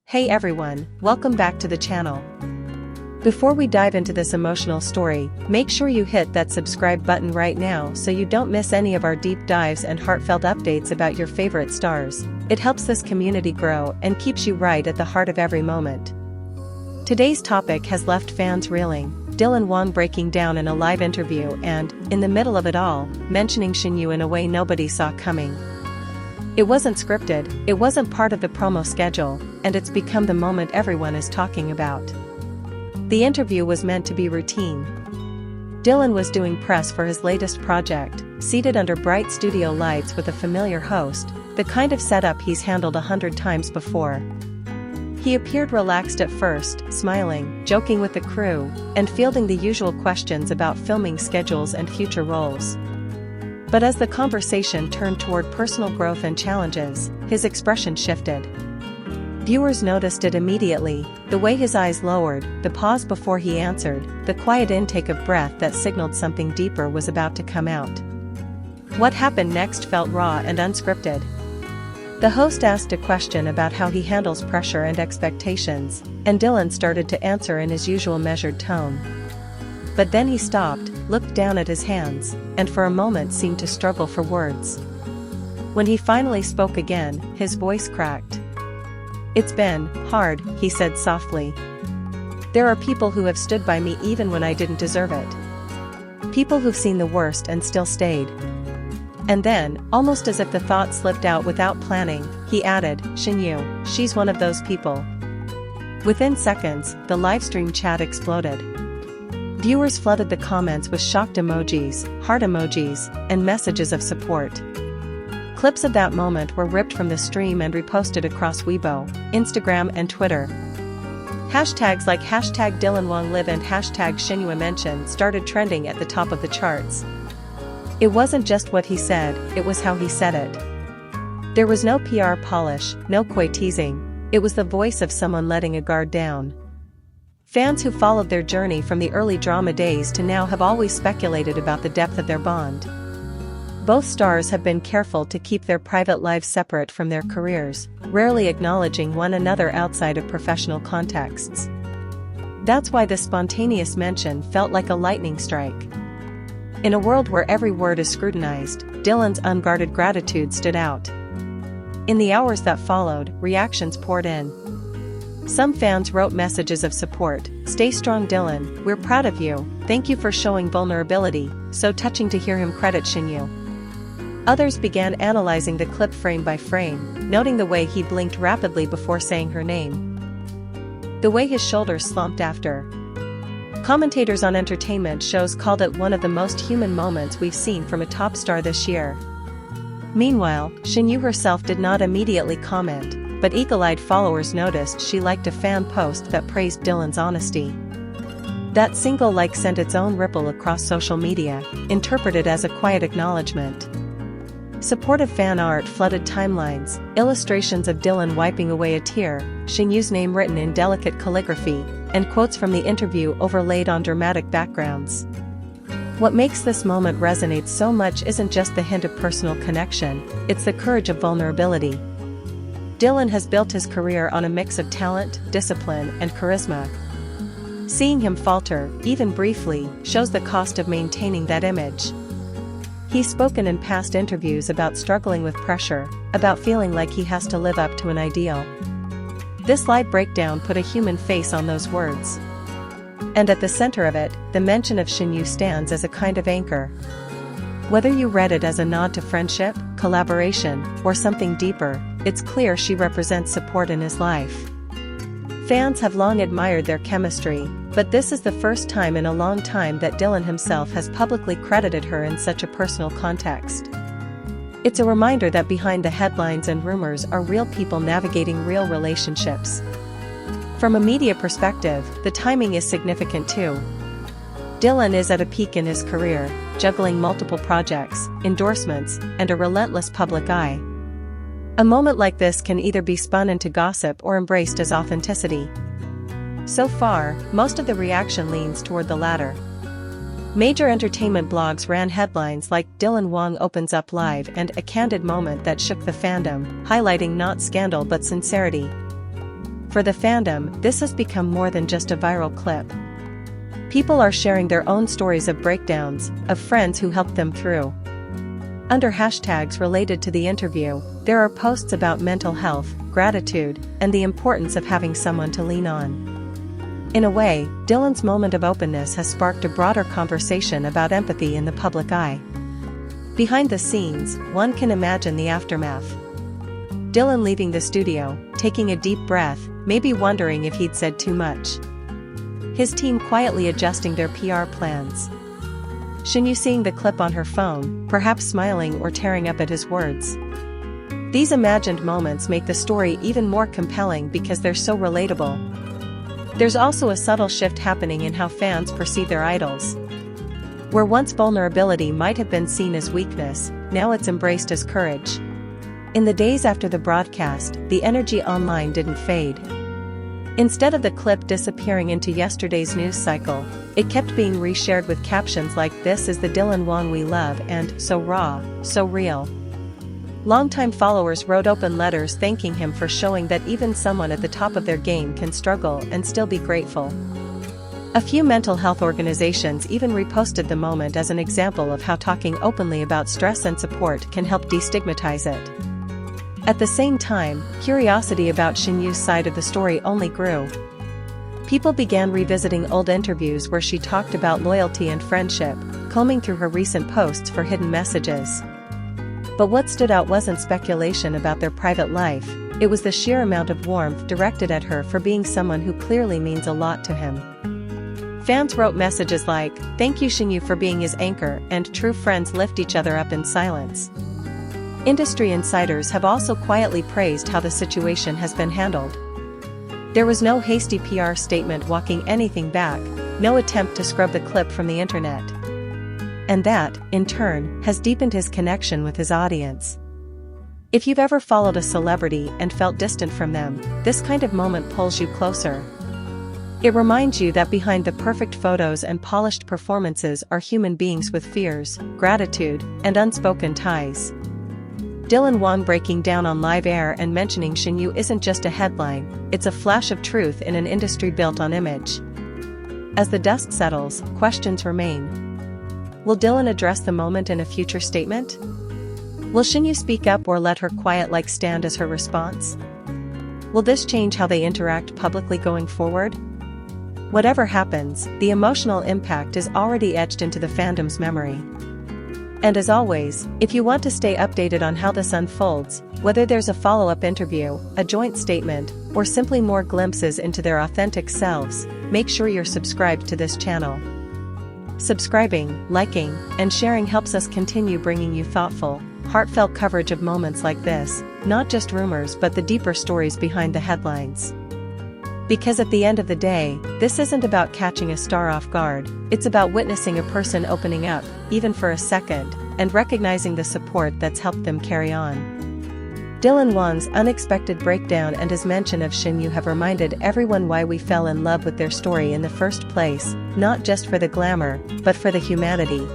Hey everyone, welcome back to the channel. Before we dive into this emotional story, make sure you hit that subscribe button right now so you don't miss any of our deep dives and heartfelt updates about your favorite stars. It helps this community grow and keeps you right at the heart of every moment. Today's topic has left fans reeling, Wang breaking down in a live interview and, in the middle of it all, mentioning Shen in a way nobody saw coming. It wasn't scripted, it wasn't part of the promo schedule, and it's become the moment everyone is talking about. The interview was meant to be routine. Dylan was doing press for his latest project, seated under bright studio lights with a familiar host, the kind of setup he's handled 100 times before. He appeared relaxed at first, smiling, joking with the crew, and fielding the usual questions about filming schedules and future roles. But as the conversation turned toward personal growth and challenges, his expression shifted. Viewers noticed it immediately, the way his eyes lowered, the pause before he answered, the quiet intake of breath that signaled something deeper was about to come out. What happened next felt raw and unscripted. The host asked a question about how he handles pressure and expectations, and Dylan started to answer in his usual measured tone. But then he stopped, looked down at his hands, and for a moment seemed to struggle for words. When he finally spoke again, his voice cracked. "It's been hard," he said softly. "There are people who have stood by me even when I didn't deserve it. People who've seen the worst and still stayed." And then, almost as if the thought slipped out without planning, he added, "Shen, she's one of those people." Within seconds, the livestream chat exploded. Viewers flooded the comments with shocked emojis, heart emojis, and messages of support. Clips of that moment were ripped from the stream and reposted across Weibo, Instagram and Twitter. Hashtags like #dylanwang and #Shen mention started trending at the top of the charts. It wasn't just what he said, it was how he said it. There was no PR polish, no coy teasing, it was the voice of someone letting a guard down. Fans who followed their journey from the early drama days to now have always speculated about the depth of their bond. Both stars have been careful to keep their private lives separate from their careers, rarely acknowledging one another outside of professional contexts. That's why this spontaneous mention felt like a lightning strike. In a world where every word is scrutinized, Dylan's unguarded gratitude stood out. In the hours that followed, reactions poured in. Some fans wrote messages of support, "Stay strong Dylan, we're proud of you, thank you for showing vulnerability, so touching to hear him credit Shen." Others began analyzing the clip frame by frame, noting the way he blinked rapidly before saying her name. The way his shoulders slumped after. Commentators on entertainment shows called it one of the most human moments we've seen from a top star this year. Meanwhile, Shen herself did not immediately comment, but eagle-eyed followers noticed she liked a fan post that praised Dylan's honesty. That single like sent its own ripple across social media, interpreted as a quiet acknowledgement. Supportive fan art flooded timelines, illustrations of Dylan wiping away a tear, Shen's name written in delicate calligraphy, and quotes from the interview overlaid on dramatic backgrounds. What makes this moment resonate so much isn't just the hint of personal connection, it's the courage of vulnerability. Dylan has built his career on a mix of talent, discipline, and charisma. Seeing him falter, even briefly, shows the cost of maintaining that image. He's spoken in past interviews about struggling with pressure, about feeling like he has to live up to an ideal. This live breakdown put a human face on those words. And at the center of it, the mention of Shen stands as a kind of anchor. Whether you read it as a nod to friendship, collaboration, or something deeper, it's clear she represents support in his life. Fans have long admired their chemistry, but this is the first time in a long time that Dylan himself has publicly credited her in such a personal context. It's a reminder that behind the headlines and rumors are real people navigating real relationships. From a media perspective, the timing is significant too. Dylan is at a peak in his career, juggling multiple projects, endorsements, and a relentless public eye. A moment like this can either be spun into gossip or embraced as authenticity. So far, most of the reaction leans toward the latter. Major entertainment blogs ran headlines like "Dylan opens up live" and "A candid moment that shook the fandom," highlighting not scandal but sincerity. For the fandom, this has become more than just a viral clip. People are sharing their own stories of breakdowns, of friends who helped them through. Under hashtags related to the interview, there are posts about mental health, gratitude, and the importance of having someone to lean on. In a way, Dylan's moment of openness has sparked a broader conversation about empathy in the public eye. Behind the scenes, one can imagine the aftermath. Dylan leaving the studio, taking a deep breath, maybe wondering if he'd said too much. His team quietly adjusting their PR plans. Shen seeing the clip on her phone, perhaps smiling or tearing up at his words. These imagined moments make the story even more compelling because they're so relatable. There's also a subtle shift happening in how fans perceive their idols. Where once vulnerability might have been seen as weakness, now it's embraced as courage. In the days after the broadcast, the energy online didn't fade. Instead of the clip disappearing into yesterday's news cycle, it kept being reshared with captions like "This is the Dylan Wang we love" and "So raw, so real." Longtime followers wrote open letters thanking him for showing that even someone at the top of their game can struggle and still be grateful. A few mental health organizations even reposted the moment as an example of how talking openly about stress and support can help destigmatize it. At the same time, curiosity about Shen side of the story only grew. People began revisiting old interviews where she talked about loyalty and friendship, combing through her recent posts for hidden messages. But what stood out wasn't speculation about their private life, it was the sheer amount of warmth directed at her for being someone who clearly means a lot to him. Fans wrote messages like, "Thank you Shen for being his anchor," and "True friends lift each other up in silence." Industry insiders have also quietly praised how the situation has been handled. There was no hasty PR statement walking anything back, no attempt to scrub the clip from the internet. And that, in turn, has deepened his connection with his audience. If you've ever followed a celebrity and felt distant from them, this kind of moment pulls you closer. It reminds you that behind the perfect photos and polished performances are human beings with fears, gratitude, and unspoken ties. Dylan Wang breaking down on live air and mentioning Shen isn't just a headline, it's a flash of truth in an industry built on image. As the dust settles, questions remain. Will Dylan address the moment in a future statement? Will Shen speak up or let her quiet like stand as her response? Will this change how they interact publicly going forward? Whatever happens, the emotional impact is already etched into the fandom's memory. And as always, if you want to stay updated on how this unfolds, whether there's a follow-up interview, a joint statement, or simply more glimpses into their authentic selves, make sure you're subscribed to this channel. Subscribing, liking, and sharing helps us continue bringing you thoughtful, heartfelt coverage of moments like this, not just rumors but the deeper stories behind the headlines. Because at the end of the day, this isn't about catching a star off guard, it's about witnessing a person opening up, even for a second, and recognizing the support that's helped them carry on. Dylan Wang's unexpected breakdown and his mention of Shen have reminded everyone why we fell in love with their story in the first place, not just for the glamour, but for the humanity,